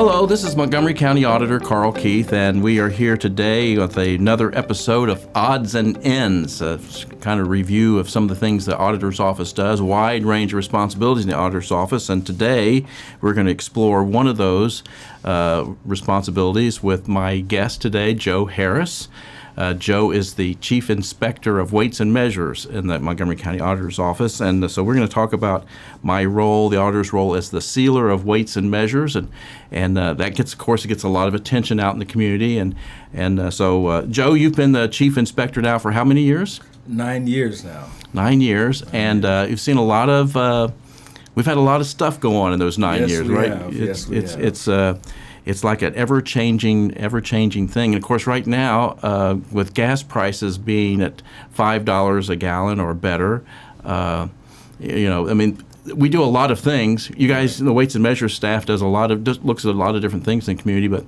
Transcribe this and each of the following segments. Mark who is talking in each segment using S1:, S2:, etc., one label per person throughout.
S1: Hello, this is Montgomery County Auditor Carl Keith, and we are here today with another episode of Odds and Ends, a kind of review of some of the things the Auditor's Office does, a wide range of responsibilities in the Auditor's Office, and today we're going to explore one of those responsibilities with my guest today, Joe Harris. Joe is the Chief Inspector of Weights and Measures in the Montgomery County Auditor's Office, and so we're going to talk about my role, the auditor's role as the sealer of weights and measures, and that gets, of course, it gets a lot of attention out in the community, and so Joe, you've been the Chief Inspector now for how many years?
S2: 9 years now.
S1: 9 years, and you've seen a lot of, we've had a lot of stuff go on in those 9 years, right?
S2: Yes, we have.
S1: It's like an ever-changing thing. And, of course, right now, with gas prices being at $5 a gallon or better, we do a lot of things. You guys, the Weights and Measures staff looks at a lot of different things in the community, but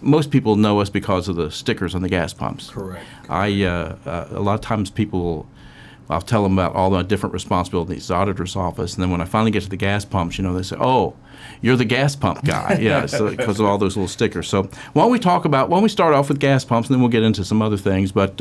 S1: most people know us because of the stickers on the gas pumps.
S2: Correct.
S1: A lot of times I'll tell them about all the different responsibilities, the auditor's office, and then when I finally get to the gas pumps, they say, "Oh, you're the gas pump guy." Yeah, so because of all those little stickers. So why don't we start off with gas pumps, and then we'll get into some other things. But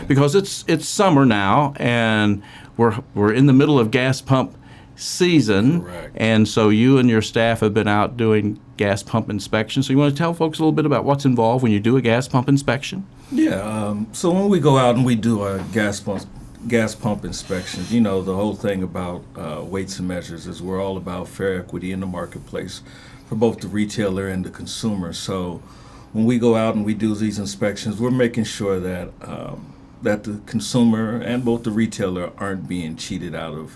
S1: because it's summer now, and we're in the middle of gas pump season,
S2: correct,
S1: and so you and your staff have been out doing gas pump inspections. So you want to tell folks a little bit about what's involved when you do a gas pump inspection?
S2: Yeah. So when we go out and we do our gas pump inspections, the whole thing about weights and measures is we're all about fair equity in the marketplace for both the retailer and the consumer. So when we go out and we do these inspections, we're making sure that that the consumer and both the retailer aren't being cheated out of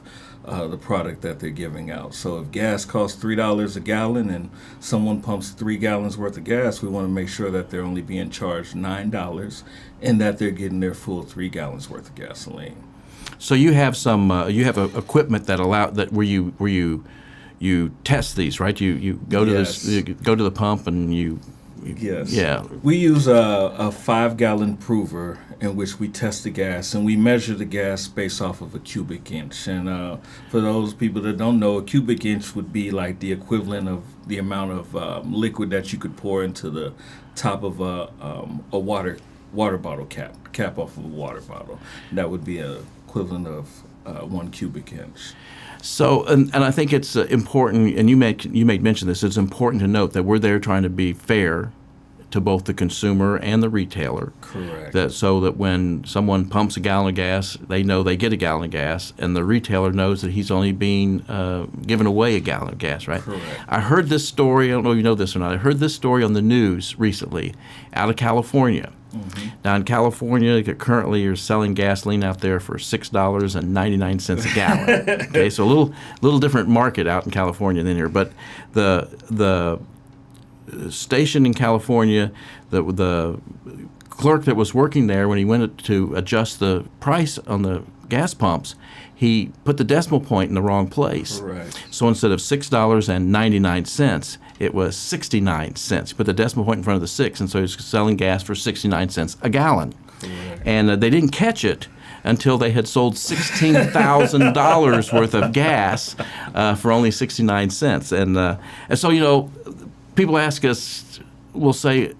S2: the product that they're giving out. So if gas costs $3 a gallon and someone pumps 3 gallons worth of gas, we want to make sure that they're only being charged $9 and that they're getting their full 3 gallons worth of gasoline.
S1: So you have equipment that where you test these, right? You go to you go to the pump and you.
S2: Yes.
S1: Yeah.
S2: We use a 5-gallon prover in which we test the gas, and we measure the gas based off of a cubic inch. And for those people that don't know, a cubic inch would be like the equivalent of the amount of liquid that you could pour into the top of a water bottle cap off of a water bottle. That would be a equivalent of 1 cubic inch.
S1: So, and I think it's important, and you made mention this, it's important to note that we're there trying to be fair to both the consumer and the retailer.
S2: Correct.
S1: So that when someone pumps a gallon of gas, they know they get a gallon of gas, and the retailer knows that he's only being given away a gallon of gas, right?
S2: Correct.
S1: I heard this story, I don't know if you know this or not, I heard this story on the news recently out of California. Mm-hmm. Now in California, currently you're selling gasoline out there for $6.99 a gallon. Okay, so a little different market out in California than here. But the station in California, the clerk that was working there, when he went to adjust the price on the gas pumps, he put the decimal point in the wrong place.
S2: Correct.
S1: So instead of $6.99, it was 69 cents. He put the decimal point in front of the 6, and so he was selling gas for 69 cents a gallon.
S2: Correct.
S1: And they didn't catch it until they had sold $16,000 worth of gas for only 69 cents. And so, people ask us, we'll say,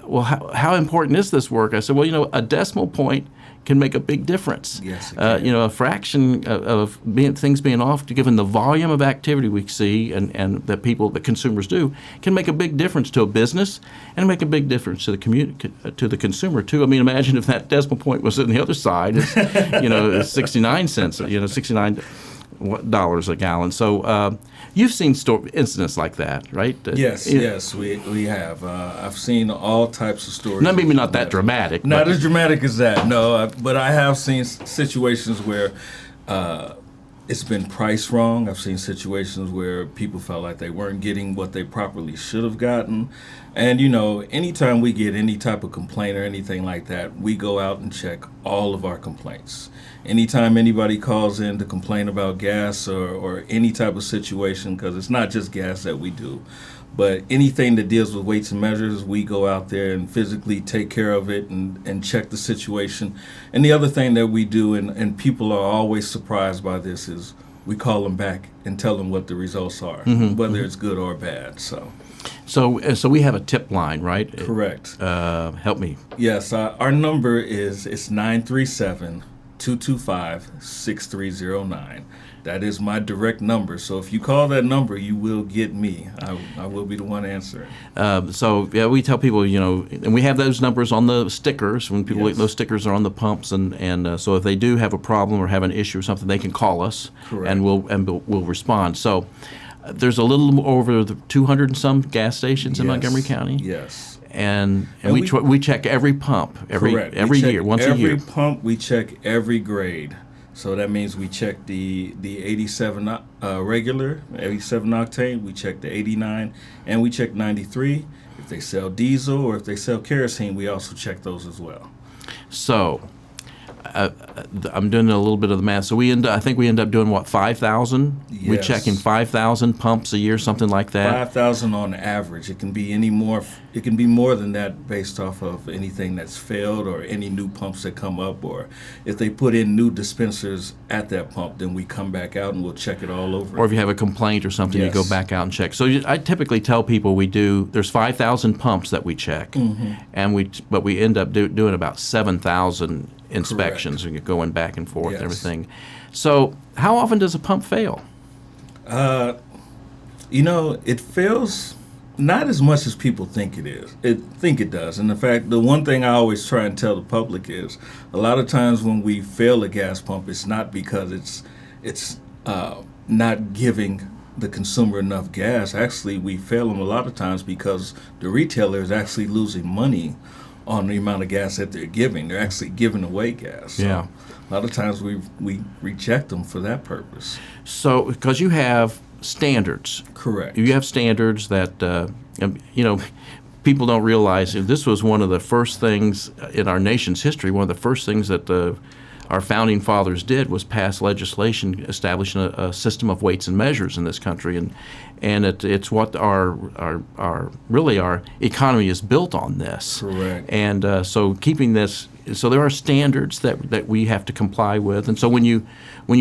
S1: well, how important is this work? I said, well, a decimal point can make a big difference.
S2: Yes, it can.
S1: A fraction of things being off, given the volume of activity we see and that consumers do, can make a big difference to a business and make a big difference to the community, to the consumer too. I mean, imagine if that decimal point was on the other side, it's 69 cents, $69 a gallon. So you've seen incidents like that, right?
S2: Yes, we have. I've seen all types of stories.
S1: Maybe not that dramatic.
S2: Not as dramatic as that, no. But I have seen situations where it's been priced wrong. I've seen situations where people felt like they weren't getting what they properly should have gotten. And, anytime we get any type of complaint or anything like that, we go out and check all of our complaints. Anytime anybody calls in to complain about gas or any type of situation, because it's not just gas that we do, but anything that deals with weights and measures, we go out there and physically take care of it and check the situation. And the other thing that we do, and people are always surprised by this, is we call them back and tell them what the results are, whether it's good or bad.
S1: So we have a tip line, right?
S2: Correct.
S1: Help me.
S2: Yes, our number is 937-225-6309. That is my direct number. So if you call that number, you will get me. I will be the one answering.
S1: So yeah, we tell people, and we have those numbers on the stickers. When people,
S2: Yes.
S1: those stickers are on the pumps, and so if they do have a problem or have an issue or something, they can call us,
S2: Correct.
S1: and we'll respond. So there's a little over 200 and some gas stations in
S2: Yes.
S1: Montgomery County.
S2: Yes.
S1: And
S2: And
S1: we check every pump
S2: Correct.
S1: every
S2: We check
S1: year, once a year.
S2: Every pump, we check every grade. So that means we check the 87 regular, 87 octane, we check the 89, and we check 93. If they sell diesel or if they sell kerosene, we also check those as well.
S1: So I'm doing a little bit of the math. So I think we end up doing what, 5,000? We
S2: Yes.
S1: checking 5,000 pumps a year, something like that.
S2: 5,000 on average. It can be any more. It can be more than that based off of anything that's failed or any new pumps that come up, or if they put in new dispensers at that pump, then we come back out and we'll check it all over.
S1: Or if you have a complaint or something, you go
S2: Yes.
S1: back out and check. So I typically tell people there's 5,000 pumps that we check, and but we end up doing about 7,000 inspections and going back and forth and
S2: Yes.
S1: everything. So how often does a pump fail?
S2: It fails not as much as people think it is. Think it does. And in fact, the one thing I always try and tell the public is a lot of times when we fail a gas pump, it's not because it's not giving the consumer enough gas. Actually, we fail them a lot of times because the retailer is actually losing money on the amount of gas that they're giving. They're actually giving away gas. So
S1: Yeah.
S2: a lot of times we reject them for that purpose.
S1: So because you have standards.
S2: Correct.
S1: You have standards that, people don't realize. This was one of the first things in our nation's history. One of the first things that our founding fathers did was pass legislation establishing a system of weights and measures in this country, and it's what our economy is built on this.
S2: Correct.
S1: And so keeping this, so there are standards that we have to comply with, and so when you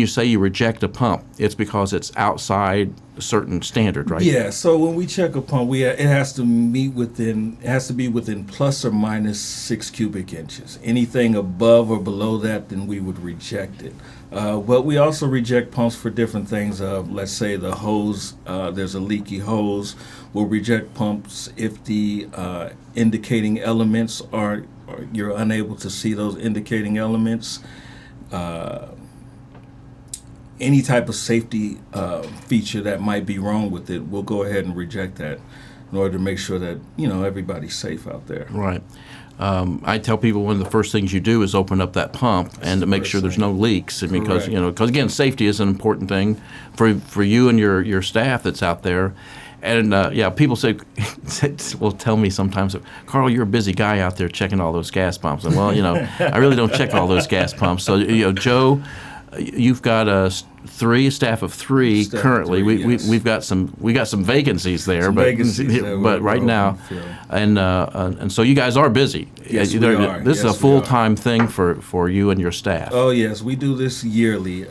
S1: say you reject a pump, it's because it's outside a certain standard, right?
S2: Yeah. So when we check a pump, it has to be within plus or minus 6 cubic inches. Anything above or below that, then we would reject it. But we also reject pumps for different things. Let's say the hose, there's a leaky hose. We'll reject pumps if the indicating elements are, or you're unable to see those indicating elements. Any type of safety feature that might be wrong with it, we'll go ahead and reject that in order to make sure that everybody's safe out there.
S1: Right. I tell people one of the first things you do is open up that pump and to make sure there's no leaks, and because again, safety is an important thing for you and your staff that's out there. And people will tell me sometimes, Carl, you're a busy guy out there checking all those gas pumps. And I really don't check all those gas pumps. So Joe, you've got a staff of three currently. We've got some vacancies there, but right now, and so you guys are busy.
S2: Yes, we are.
S1: This is a full-time thing for you and your staff.
S2: Oh yes, we do this yearly.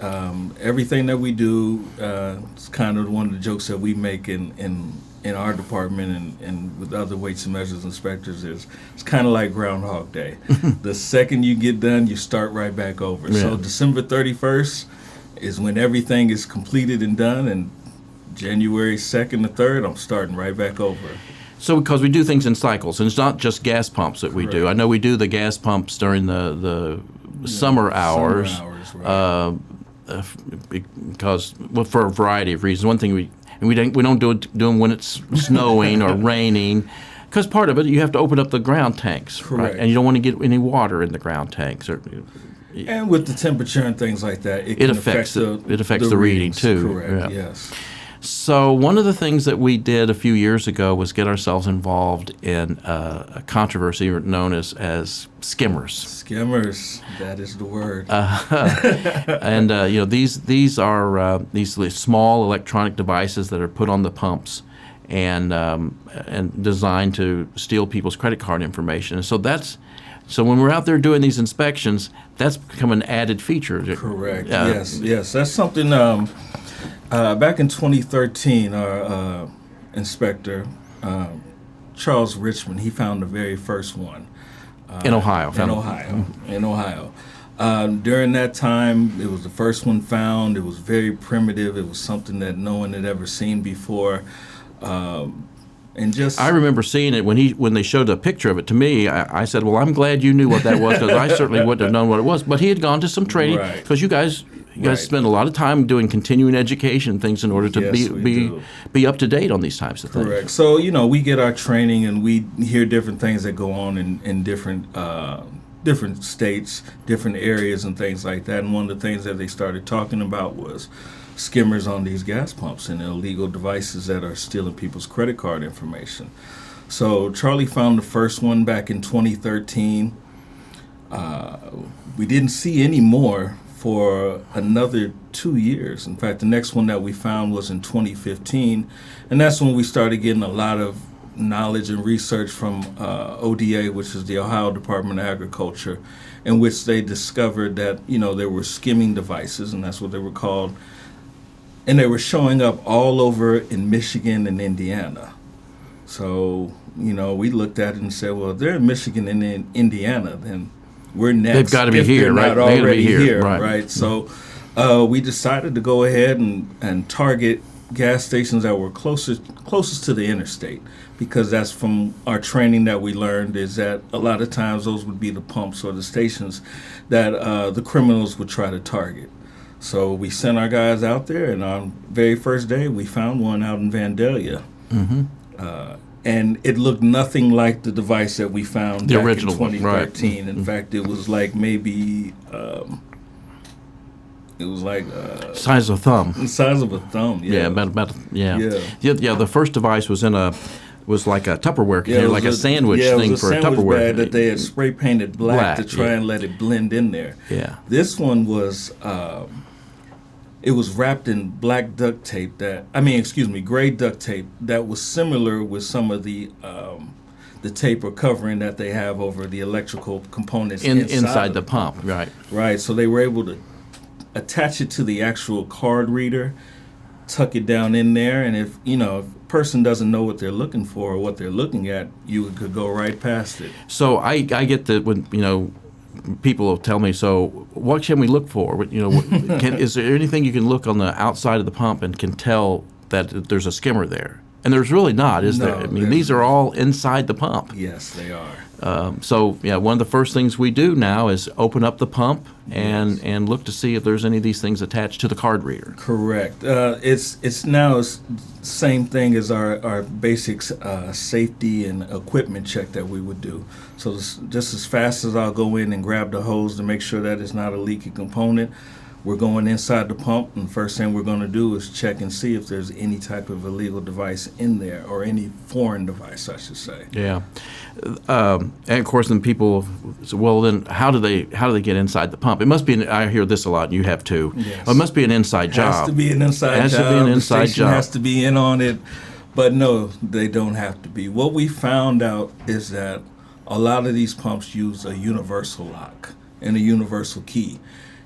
S2: Everything that we do, it's kind of one of the jokes that we make in our department and with other weights and measures inspectors is it's kind of like Groundhog Day. The second you get done, you start right back over.
S1: Yeah.
S2: So December 31st is when everything is completed and done, and January 2nd to 3rd, I'm starting right back over.
S1: So because we do things in cycles, and it's not just gas pumps that we do. I know we do the gas pumps during the summer hours.
S2: Right.
S1: Because for a variety of reasons. One thing we don't do them when it's snowing or raining, because part of it you have to open up the ground tanks,
S2: Correct.
S1: right? And you don't want to get any water in the ground tanks.
S2: And with the temperature and things like that, it can affect the
S1: reading
S2: readings.
S1: too.
S2: Correct.
S1: Yeah.
S2: Yes.
S1: So one of the things that we did a few years ago was get ourselves involved in a controversy known as skimmers.
S2: Skimmers, that is the word.
S1: And these are these small electronic devices that are put on the pumps and designed to steal people's credit card information. And so when we're out there doing these inspections, that's become an added feature.
S2: Correct. Yes. That's something Back in 2013, our inspector, Charles Richmond, he found the very first one.
S1: In Ohio.
S2: In Ohio. During that time, it was the first one found. It was very primitive. It was something that no one had ever seen before. I
S1: remember seeing it when they showed a picture of it to me. I said, "Well, I'm glad you knew what that was, because I certainly wouldn't have known what it was." But he had gone to some training, because you guys spend a lot of time doing continuing education things in order to be up to date on these types of things.
S2: Correct. So we get our training and we hear different things that go on in different states, different areas, and things like that. And one of the things that they started talking about was skimmers on these gas pumps and illegal devices that are stealing people's credit card information. So Charlie found the first one back in 2013. We didn't see any more for another 2 years. In fact, the next one that we found was in 2015, and that's when we started getting a lot of knowledge and research from ODA, which is the Ohio Department of Agriculture, in which they discovered that there were skimming devices, and that's what they were called, and they were showing up all over in Michigan and Indiana. So we looked at it and said, well, if they're in Michigan and in Indiana, then we're next.
S1: They've got to be here, right?
S2: Not already here,
S1: right?
S2: Right. So we decided to go ahead and target gas stations that were closest to the interstate, because that's from our training that we learned, is that a lot of times those would be the pumps or the stations that the criminals would try to target. So we sent our guys out there, and on very first day we found one out in Vandalia.
S1: Mm-hmm.
S2: And it looked nothing like the device that we found
S1: the
S2: back
S1: original
S2: in 2013.
S1: One, right.
S2: In fact, it was like maybe
S1: size of a thumb.
S2: The size of a thumb. Yeah.
S1: Yeah. The first device was like a Tupperware container, like a sandwich thing for a Tupperware
S2: bag that they had spray painted black to try and let it blend in there.
S1: Yeah.
S2: This one was. It was wrapped in gray duct tape that was similar with some of the tape or covering that they have over the electrical components
S1: inside the pump. Right.
S2: Right. So they were able to attach it to the actual card reader, tuck it down in there, and if a person doesn't know what they're looking for or what they're looking at, you could go right past it.
S1: So I get that when people will tell me, so what can we look for? Is there anything you can look on the outside of the pump and can tell that there's a skimmer there? And there's really not, is there? I mean, these are all inside the pump.
S2: Yes, they are.
S1: One of the first things we do now is open up the pump and look to see if there's any of these things attached to the card reader.
S2: Correct. It's now same thing as our basic safety and equipment check that we would do. So just as fast as I'll go in and grab the hose to make sure that it's not a leaky component, we're going inside the pump, and the first thing we're going to do is check and see if there's any type of illegal device in there, or any foreign device, I should say.
S1: Yeah, and of course, then people say, well, then how do they get inside the pump? It must be. I hear this a lot, and you have too.
S2: Yes.
S1: Well, it must be an inside job.
S2: It has to be an inside job.
S1: Has to be an inside
S2: the station
S1: job.
S2: Has to be in on it, but no, they don't have to be. What we found out is that a lot of these pumps use a universal lock and a universal key.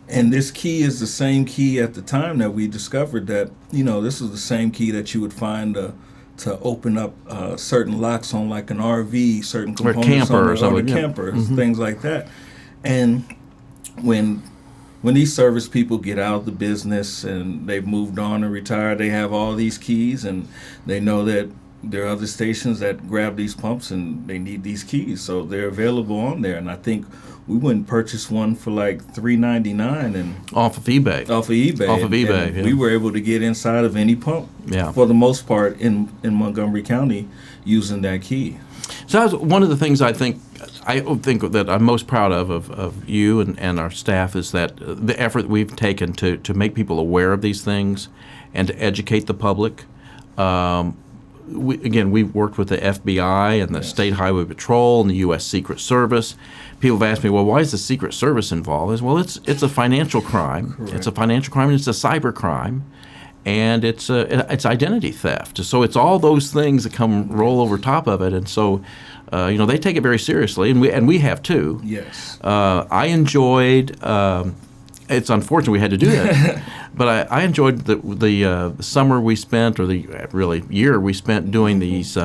S2: And this key is the same key at the time that we discovered that, this is the same key that you would find to open up certain locks on, like an RV, certain components
S1: camper
S2: or
S1: something.
S2: the campers, things like that. And when these service people get out of the business and they've moved on and retired, they have all these keys, and they know that there are other stations that grab these pumps and they need these keys, so they're available on there. And I think we went and purchased one for like $3.99 and
S1: off of eBay.
S2: And we were able to get inside of any pump, for the most part, in Montgomery County using that key.
S1: So that's one of the things I think that I'm most proud of you and our staff, is that the effort we've taken to make people aware of these things and to educate the public. We've worked with the FBI and the State Highway Patrol and the U.S. Secret Service. People have asked me, well, why is the Secret Service involved? Well, it's a financial crime.
S2: Correct.
S1: It's a financial crime, and it's a cyber crime, and it's identity theft. So it's all those things that roll over top of it, and so they take it very seriously, and we have too.
S2: Yes.
S1: I enjoyed. It's unfortunate we had to do that. But I enjoyed the summer we spent, or the really year we spent doing these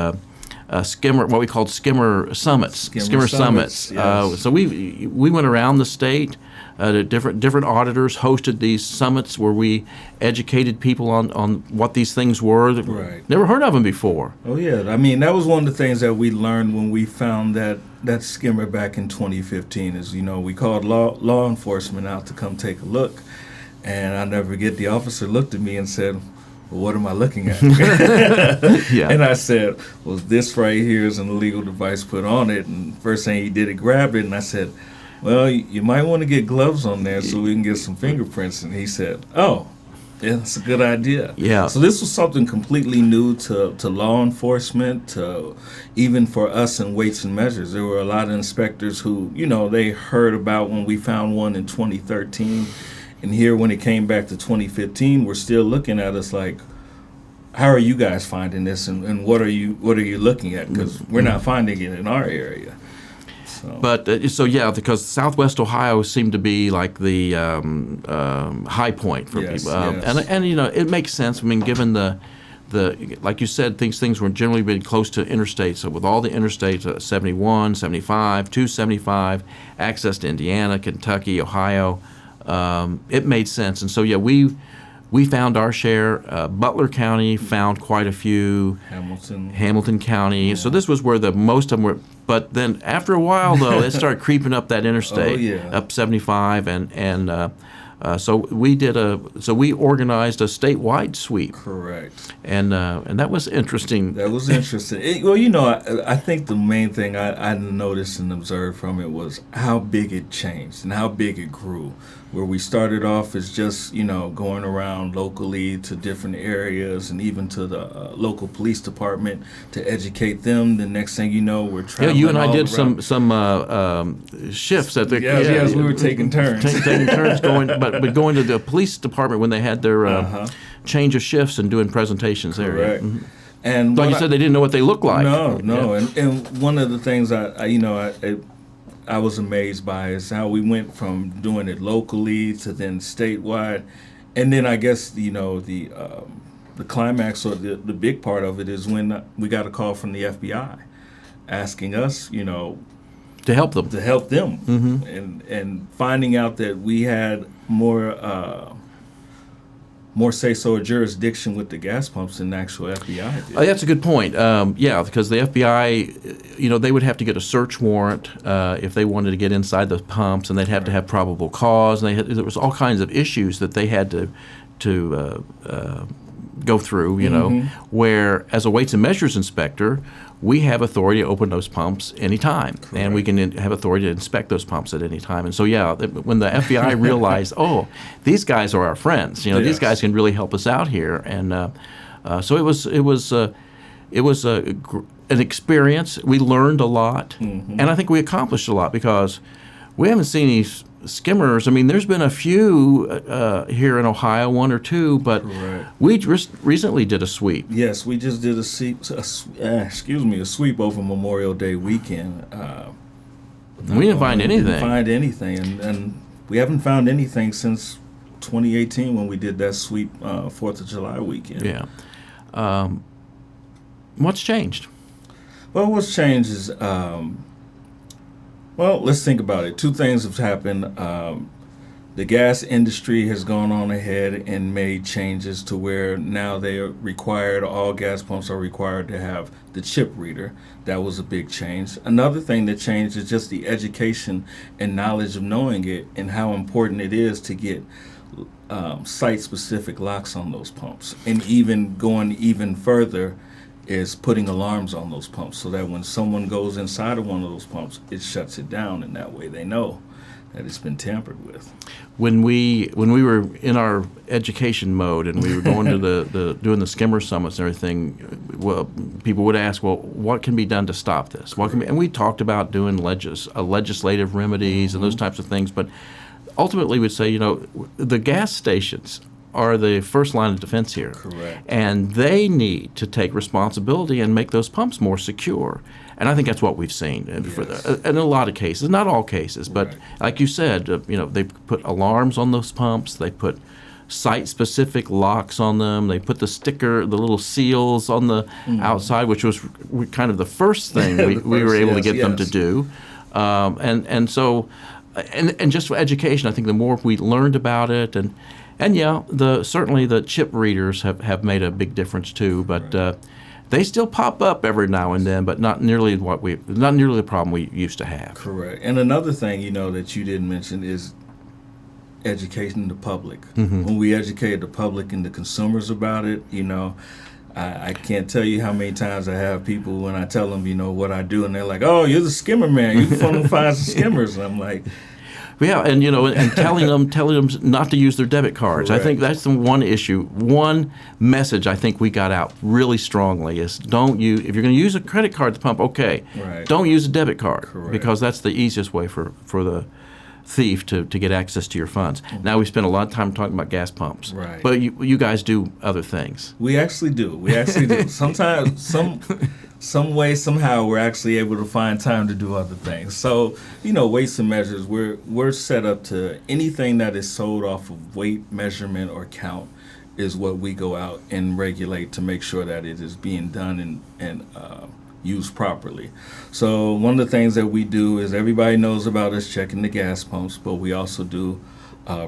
S1: skimmer, what we called skimmer summits.
S2: Skimmer summits, yes.
S1: So we went around the state. Different auditors hosted these summits where we educated people on what these things were.
S2: Right.
S1: Never heard of them before.
S2: Oh yeah, I mean that was one of the things that we learned when we found that skimmer back in 2015. Is we called law enforcement out to come take a look, and I never forget the officer looked at me and said, "Well, what am I looking at?"
S1: Yeah.
S2: And I said, "Well, this right here is an illegal device put on it." And first thing he did, he grabbed it, and I said, "Well, you might want to get gloves on there so we can get some fingerprints." And he said, "Oh, yeah, that's a good idea."
S1: Yeah.
S2: So this was something completely new to law enforcement, to even for us in Weights and Measures. There were a lot of inspectors who, they heard about when we found one in 2013. And here when it came back to 2015, we're still looking at us like, how are you guys finding this, and what are you looking at? Because we're not finding it in our area.
S1: But because Southwest Ohio seemed to be like the high point for
S2: Yes,
S1: people,
S2: yes.
S1: and it makes sense. I mean, given the like you said, things were generally been close to interstates. So with all the interstates, 71, 75, 275, access to Indiana, Kentucky, Ohio, it made sense. And so we found our share. Butler County found quite a few. Hamilton County. Yeah. So this was where the most of them were. But then after a while, though, it started creeping up that interstate, up 75, and so we organized a statewide sweep.
S2: Correct.
S1: And that was interesting.
S2: That was interesting. I think the main thing I noticed and observed from it was how big it changed and how big it grew. Where we started off as just, going around locally to different areas and even to the local police department to educate them. The next thing you know, we're traveling.
S1: Yeah, you and I did
S2: around.
S1: some shifts at the.
S2: Yes, we were taking turns.
S1: Taking turns but going to the police department when they had their change of shifts and doing presentations there.
S2: Correct.
S1: Mm-hmm.
S2: And
S1: like you said, they didn't know what they looked like.
S2: No. Yeah. And one of the things I was amazed by is how we went from doing it locally to then statewide, and then I guess the climax or the big part of it is when we got a call from the FBI asking us, to
S1: help them,
S2: mm-hmm. and finding out that we had more say-so or jurisdiction with the gas pumps than the actual FBI did.
S1: That's a good point. Because the FBI, they would have to get a search warrant if they wanted to get inside the pumps, and they'd have to have probable cause. And there was all kinds of issues that they had to go through.
S2: Mm-hmm.
S1: Where as a weights and measures inspector, we have authority to open those pumps anytime. Correct. And we can have authority to inspect those pumps at any time. And so, when the FBI realized, these guys are our friends,
S2: yes.
S1: These guys can really help us out here. And so it was an experience. We learned a lot,
S2: mm-hmm.
S1: and I think we accomplished a lot because we haven't seen these skimmers. I mean, there's been a few here in Ohio, one or two, but
S2: Correct.
S1: We just recently did a sweep.
S2: Yes, we just did a sweep over Memorial Day weekend.
S1: We didn't find
S2: anything. And we haven't found anything since 2018 when we did that sweep 4th of July weekend.
S1: Yeah. What's changed?
S2: Well, what's changed is, let's think about it. Two things have happened. The gas industry has gone on ahead and made changes to where now all gas pumps are required to have the chip reader. That was a big change. Another thing that changed is just the education and knowledge of knowing it and how important it is to get site-specific locks on those pumps. And even going even further is putting alarms on those pumps so that when someone goes inside of one of those pumps, it shuts it down, and that way they know that it's been tampered with.
S1: When we were in our education mode and we were going to doing the skimmer summits and everything, well, people would ask, well, what can be done to stop this? And we talked about doing legislative remedies, mm-hmm. and those types of things, but ultimately we'd say, the gas stations are the first line of defense here.
S2: Correct.
S1: And they need to take responsibility and make those pumps more secure. And I think that's what we've seen in a lot of cases, not all cases, but right. Like you said, they put alarms on those pumps. They put site-specific locks on them. They put the little seals on the outside, which was kind of the first thing we were able to get them to do. And so just for education, I think the more we learned about it, and yeah, certainly the chip readers have made a big difference too. But they still pop up every now and then, but not nearly the problem we used to have.
S2: Correct. And another thing, that you didn't mention is educating the public. When we educate the public and the consumers about it, I can't tell you how many times I have people when I tell them, what I do, and they're like, "Oh, you're the skimmer man. You from the find some skimmers." And I'm like,
S1: yeah, and and telling them not to use their debit cards.
S2: Correct.
S1: I think that's the one issue. One message I think we got out really strongly is if you're going to use a credit card at the pump, okay,
S2: right.
S1: Don't use a debit card.
S2: Correct.
S1: Because that's the easiest way for the thief to get access to your funds. Now we spend a lot of time talking about gas pumps,
S2: right?
S1: But you guys do other things.
S2: We actually do. Sometimes some way, somehow, we're actually able to find time to do other things. So, weights and measures, we're set up to anything that is sold off of weight, measurement, or count is what we go out and regulate to make sure that it is being done and used properly. So one of the things that we do is everybody knows about us checking the gas pumps, but we also do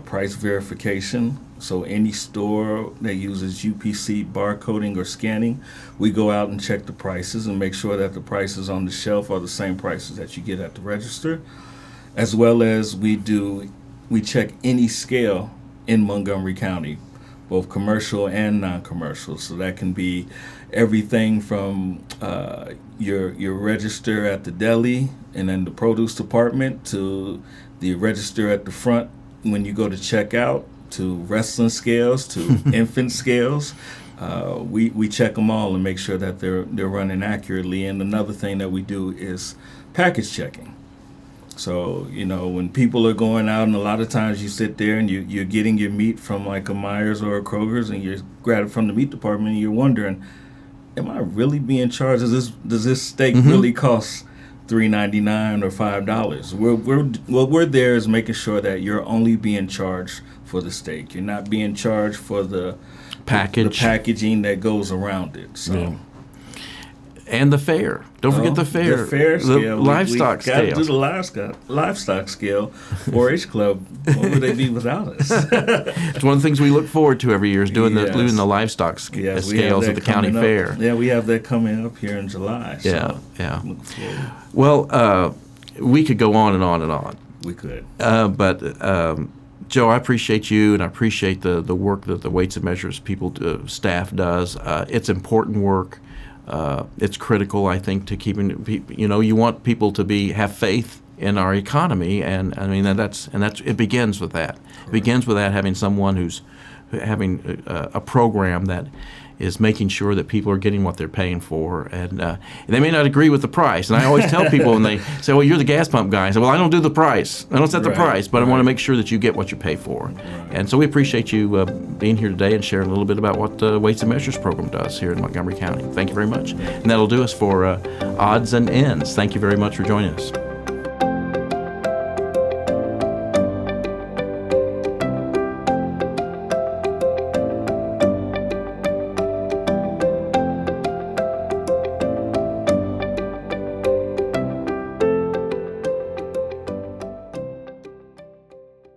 S2: price verification. So any store that uses UPC barcoding or scanning, we go out and check the prices and make sure that the prices on the shelf are the same prices that you get at the register, as well as we check any scale in Montgomery County, both commercial and non-commercial. So that can be everything from your register at the deli and then the produce department to the register at the front when you go to check out, to wrestling scales, to infant scales. We check them all and make sure that they're running accurately. And another thing that we do is package checking. So, when people are going out, and a lot of times you sit there and you're getting your meat from like a Myers or a Kroger's, and you're grabbing from the meat department, and you're wondering, am I really being charged? Does this steak really cost $3.99 or $5? What we're there is making sure that you're only being charged for the steak. You're not being charged for the packaging that goes around it. So. Yeah.
S1: And the fair. Don't forget the fair.
S2: The fair scale.
S1: The livestock scale.
S2: Got to do the livestock scale. 4-H Club. What would they be without us?
S1: It's one of the things we look forward to every year is doing the livestock scales at the county fair.
S2: Yeah, we have that coming up here in July. So
S1: yeah. Well, we could go on and on and on.
S2: We could.
S1: But Joe, I appreciate you, and I appreciate the work that the Weights and Measures staff does. It's important work. It's critical, I think, to keeping you want people to have faith in our economy, and I mean it begins with that. Correct. It begins with that, having someone who's having a program that is making sure that people are getting what they're paying for, and they may not agree with the price. And I always tell people when they say, "Well, you're the gas pump guy," I say, "Well, I don't do the price. I don't set the price, but I want to make sure that you get what you pay for." Right. And so we appreciate you being here today and sharing a little bit about what the Weights and Measures program does here in Montgomery County. Thank you very much. And that'll do us for Odds and Ends. Thank you very much for joining us.